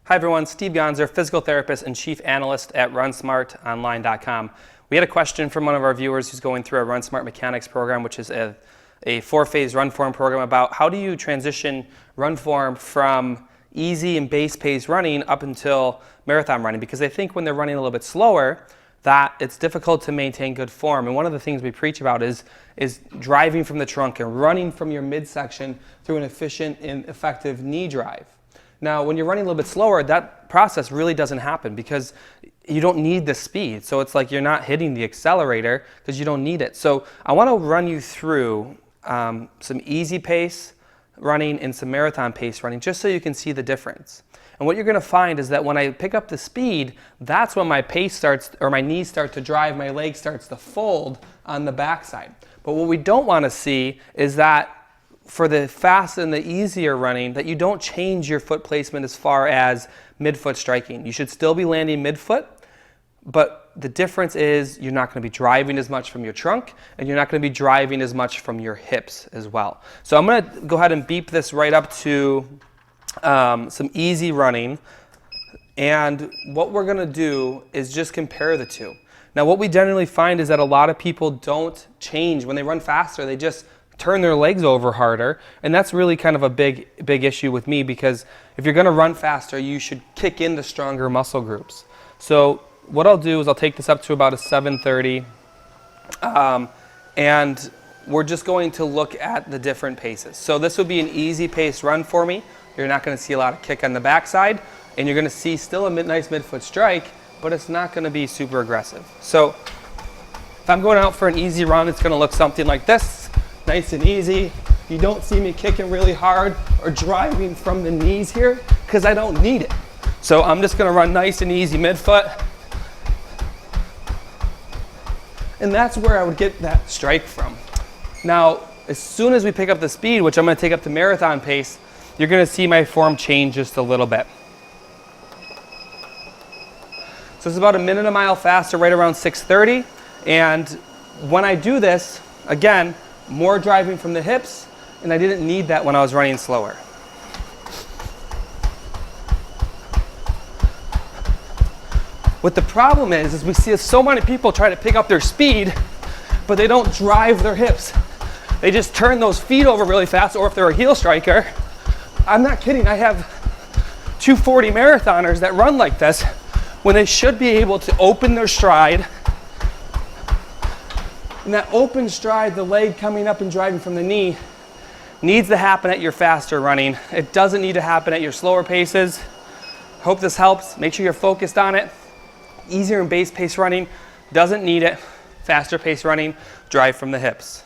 Hi everyone, Steve Gonzer, physical therapist and chief analyst at runsmartonline.com. We had a question from one of our viewers who's going through our Run Smart Mechanics program, which is a 4-phase run form program, about how do you transition run form from easy and base pace running up until marathon running, because they think when they're running a little bit slower that it's difficult to maintain good form. And one of the things we preach about is driving from the trunk and running from your midsection through an efficient and effective knee drive. Now, when you're running a little bit slower, that process really doesn't happen because you don't need the speed. So it's like you're not hitting the accelerator because you don't need it. So I want to run you through some easy pace running and some marathon pace running, just so you can see the difference. And what you're going to find is that when I pick up the speed, that's when my pace starts, or my knees start to drive, my leg starts to fold on the backside. But what we don't want to see is that for the fast and the easier running, that you don't change your foot placement as far as midfoot striking. You should still be landing midfoot, but the difference is you're not going to be driving as much from your trunk, and you're not going to be driving as much from your hips as well. So I'm going to go ahead and beep this right up to some easy running, and what we're going to do is just compare the two. Now, what we generally find is that a lot of people don't change. When they run faster, they just turn their legs over harder, and that's really kind of a big issue with me, because if you're going to run faster, you should kick in the stronger muscle groups. So what I'll do is I'll take this up to about a 730, and we're just going to look at the different paces. So this would be an easy pace run for me. You're not going to see a lot of kick on the backside, and you're going to see still a nice midfoot strike, but it's not going to be super aggressive. So if I'm going out for an easy run, it's going to look something like this. Nice and easy. You don't see me kicking really hard or driving from the knees here because I don't need it. So I'm just going to run nice and easy midfoot. And that's where I would get that strike from. Now, as soon as we pick up the speed, which I'm going to take up to marathon pace, you're going to see my form change just a little bit. So it's about a minute a mile faster, right around 6:30. And when I do this, again, more driving from the hips, and I didn't need that when I was running slower. What the problem is we see so many people try to pick up their speed, but they don't drive their hips. They just turn those feet over really fast, or if they're a heel striker, I'm not kidding, I have 240 marathoners that run like this when they should be able to open their stride. And that open stride, the leg coming up and driving from the knee, needs to happen at your faster running. It doesn't need to happen at your slower paces. Hope this helps. Make sure you're focused on it. Easier and base pace running, doesn't need it. Faster pace running, drive from the hips.